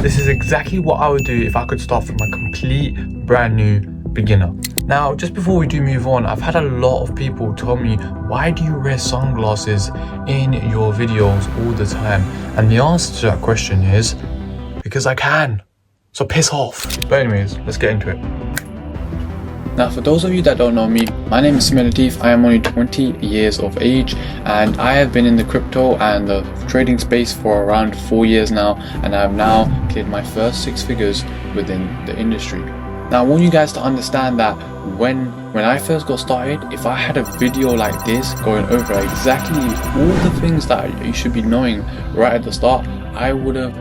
This is exactly what I would do if I could start from a complete brand new beginner. Now, just before we do move on, I've had a lot of people tell me, why do you wear sunglasses in your videos all the time? And the answer to that question is, because I can. So piss off. But anyways, let's get into it. Now, for those of you that don't know me, my name is Samir Latif. I am only 20 years of age and I have been in the crypto and the trading space for around 4 years now, and I have now cleared my first 6 figures within the industry. Now, I want you guys to understand that when I first got started, if I had a video like this going over exactly all the things that you should be knowing right at the start, I would have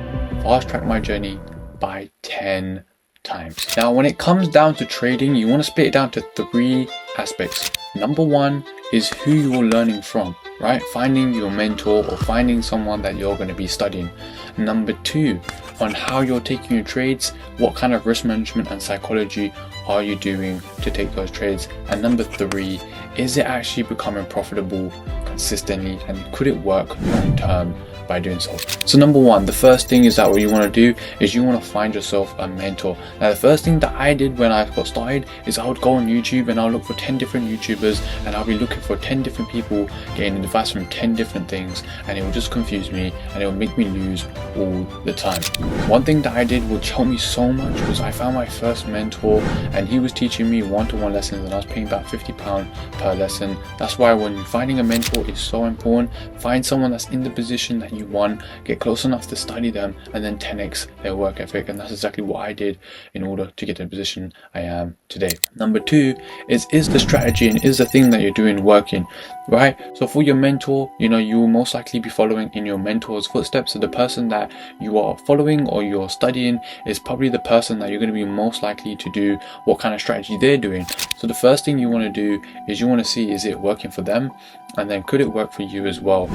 fast-tracked my journey by 10 times. Now, when it comes down to trading, you want to split it down to 3 aspects. Number 1 is who you're learning from, right? Finding your mentor or finding someone that you're going to be studying. Number 2, on how you're taking your trades, what kind of risk management and psychology are you doing to take those trades? And number 3, is it actually becoming profitable consistently, and could it work long term by doing so? So number 1, the first thing is that what you want to do is you want to find yourself a mentor. Now, the first thing that I did when I got started is I would go on YouTube and I'll look for 10 different YouTubers, and I'll be looking for 10 different people getting advice from 10 different things, and it will just confuse me and it will make me lose all the time. One thing that I did which helped me so much was I found my first mentor, and he was teaching me one-to-one lessons, and I was paying about £50 per lesson. That's why when finding a mentor is so important. Find someone that's in the position that you want, get close enough to study them, and then 10x their work ethic. And that's exactly what I did in order to get to the position I am today. Number 2 is the strategy and is the thing that you're doing working, right? So for your mentor, you will most likely be following in your mentor's footsteps. So the person that you are following or you're studying is probably the person that you're going to be most likely to do what kind of strategy they're doing. So the first thing you want to do is you want to see, is it working for them, and then could it work for you as well?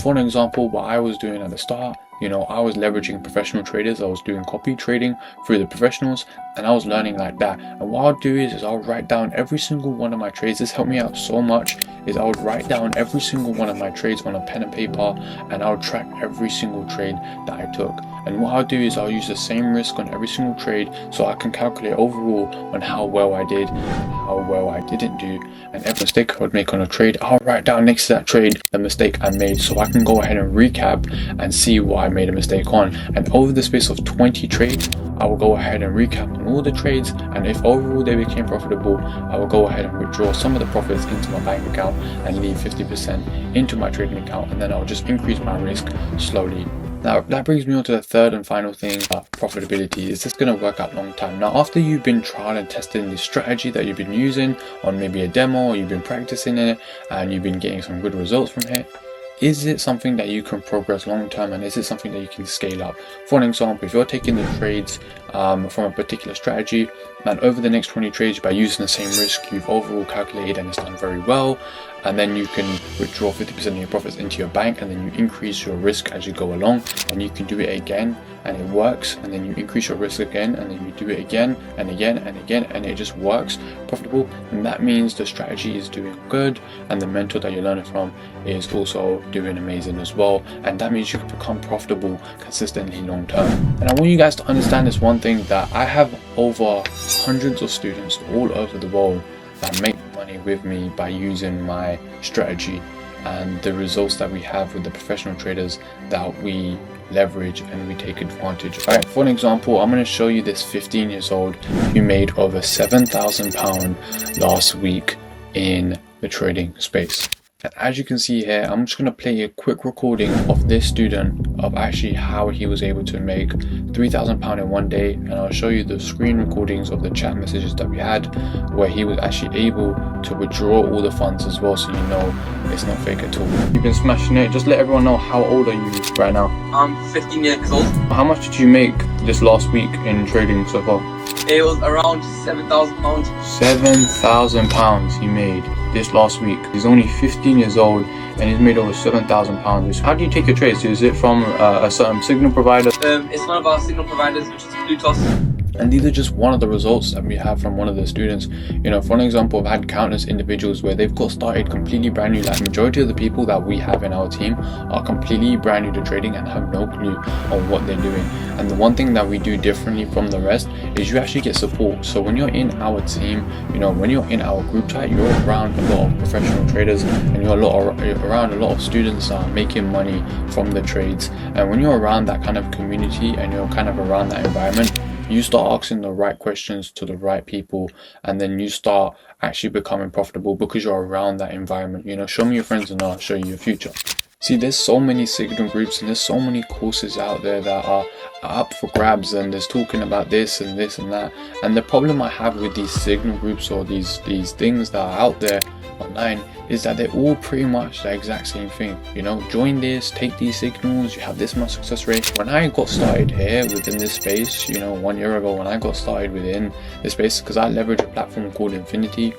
For an example, what I was doing at the start, I was leveraging professional traders. I was doing copy trading through the professionals, and I was learning like that. And what I'll do is I'll write down every single one of my trades. This helped me out so much, is I would write down every single one of my trades on a pen and paper, and I would track every single trade that I took. And what I'll do is I'll use the same risk on every single trade, so I can calculate overall on how well I did, how well I didn't do, and every mistake I would make on a trade, I'll write down next to that trade the mistake I made, so I can go ahead and recap and see what I made a mistake on. And over the space of 20 trades, I will go ahead and recap on all the trades, and if overall they became profitable, I will go ahead and withdraw some of the profits into my bank account and leave 50% into my trading account, and then I'll just increase my risk slowly. Now, that brings me on to the third and final thing, profitability. Is this going to work out long term? Now, after you've been trial and testing the strategy that you've been using on maybe a demo, or you've been practicing it and you've been getting some good results from it, is it something that you can progress long term, and is it something that you can scale up? For an example, if you're taking the trades from a particular strategy, and over the next 20 trades by using the same risk, you've overall calculated and it's done very well, and then you can withdraw 50% of your profits into your bank, and then you increase your risk as you go along, and you can do it again and it works, and then you increase your risk again, and then you do it again and again and again, and it just works profitable. And that means the strategy is doing good, and the mentor that you're learning from is also doing amazing as well, and that means you can become profitable consistently long term. And I want you guys to understand this one thing, that I have over hundreds of students all over the world that make money with me by using my strategy and the results that we have with the professional traders that we leverage and we take advantage of. Alright, for an example, I'm going to show you this 15 years old who made over £7,000 last week in the trading space. And as you can see here, I'm just going to play a quick recording of this student of actually how he was able to make £3,000 in one day, and I'll show you the screen recordings of the chat messages that we had where he was actually able to withdraw all the funds as well, so you know it's not fake at all. You've been smashing it. Just let everyone know, how old are you right now? I'm 15 years old. How much did you make this last week in trading so far? It was around £7,000. £7,000 he made this last week. He's only 15 years old and he's made over £7,000. How do you take your trades? Is it from a certain signal provider? It's one of our signal providers, which is Bluetooth. And these are just one of the results that we have from one of the students. You know, for an example, I've had countless individuals where they've got started completely brand new. Like majority of the people that we have in our team are completely brand new to trading and have no clue on what they're doing. And the one thing that we do differently from the rest is you actually get support. So when you're in our team, you know, when you're in our group chat, you're around a lot of professional traders and you're around a lot of students that are making money from the trades. And when you're around that kind of community and you're kind of around that environment, you start asking the right questions to the right people, and then you start actually becoming profitable because you're around that environment. You know, show me your friends and I'll show you your future. See, there's so many Signal groups and there's so many courses out there that are up for grabs, and there's talking about this and this and that. And the problem I have with these Signal groups or these things that are out there online is that they're all pretty much the exact same thing. You know, join this, take these signals, you have this much success rate. When I got started here within this space, you know, 1 year ago, when I got started within this space, because I leverage a platform called Infinity,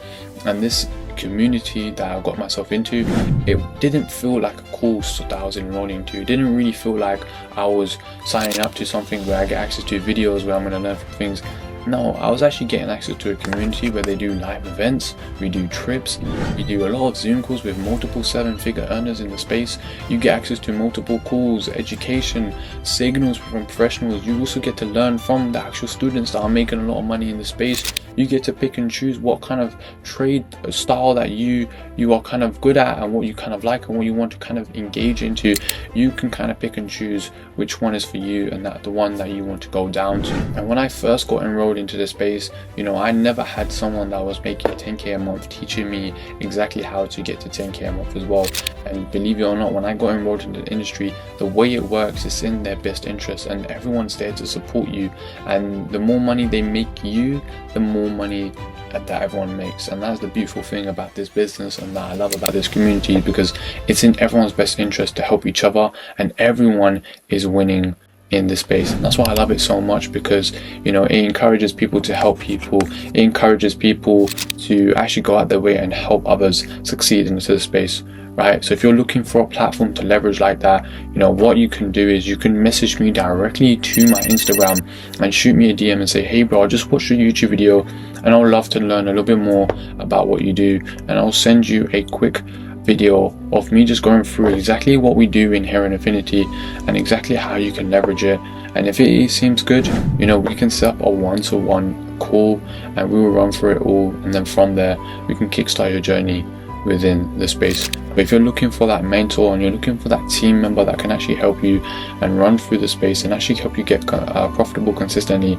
and this community that I got myself into, it didn't feel like a course that I was enrolling into. It didn't really feel like I was signing up to something where I get access to videos where I'm going to learn from things. No, I was actually getting access to a community where they do live events, we do trips, we do a lot of Zoom calls with multiple 7-figure earners in the space. You get access to multiple calls, education, signals from professionals. You also get to learn from the actual students that are making a lot of money in the space. You get to pick and choose what kind of trade style that you are kind of good at and what you kind of like and what you want to kind of engage into. You can kind of pick and choose which one is for you and that the one that you want to go down to. And when I first got enrolled into the space, you know, I never had someone that was making 10k a month teaching me exactly how to get to 10k a month as well. And believe it or not, when I got enrolled into the industry, the way it works is in their best interest and everyone's there to support you. And the more money they make you, the more money that everyone makes. And that's the beautiful thing about this business and that I love about this community, because it's in everyone's best interest to help each other and everyone is winning in this space. And that's why I love it so much, because you know, it encourages people to help people, it encourages people to actually go out their way and help others succeed into the space, right? So if you're looking for a platform to leverage like that, you know, what you can do is you can message me directly to my Instagram and shoot me a DM and say, hey bro, I just watched your YouTube video and I would love to learn a little bit more about what you do, and I'll send you a quick video of me just going through exactly what we do in here in Infinity and exactly how you can leverage it. And if it seems good, you know, we can set up a one-to-one call and we will run through it all, and then from there we can kickstart your journey within the space. But if you're looking for that mentor and you're looking for that team member that can actually help you and run through the space and actually help you get profitable consistently,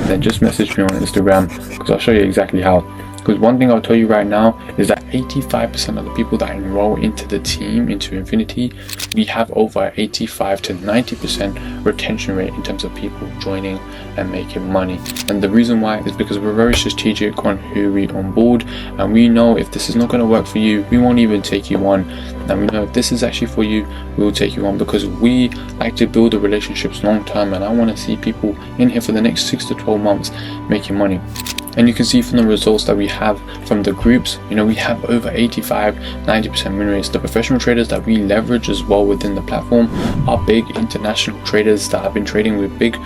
then just message me on Instagram, because I'll show you exactly how. Because one thing I'll tell you right now is that 85% of the people that enroll into the team, into Infinity, we have over 85 to 90% retention rate in terms of people joining and making money. And the reason why is because we're very strategic on who we onboard, and we know if this is not going to work for you, we won't even take you on. And we know if this is actually for you, we will take you on, because we like to build the relationships long term, and I want to see people in here for the next 6 to 12 months making money. And you can see from the results that we have from the groups, you know, we have over 85-90% win rates. The professional traders that we leverage as well within the platform are big international traders that have been trading with big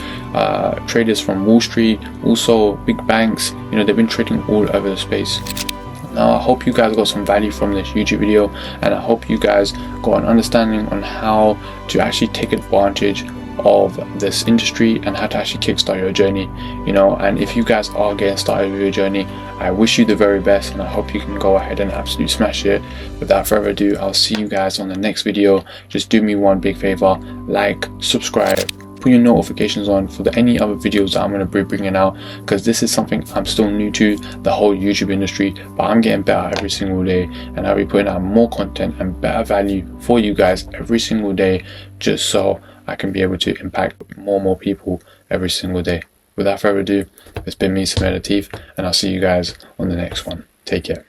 traders from Wall Street, also big banks. You know, they've been trading all over the space. Now, I hope you guys got some value from this YouTube video, and I hope you guys got an understanding on how to actually take advantage of this industry and how to actually kickstart your journey, you know. And if you guys are getting started with your journey, I wish you the very best, and I hope you can go ahead and absolutely smash it. Without further ado, I'll see you guys on the next video. Just do me one big favor, like, subscribe, put your notifications on for any other videos that I'm going to be bringing out, because this is something I'm still new to, the whole YouTube industry, but I'm getting better every single day, and I'll be putting out more content and better value for you guys every single day, just so I can be able to impact more and more people every single day. Without further ado, it's been me, Samir Latif, and I'll see you guys on the next one. Take care.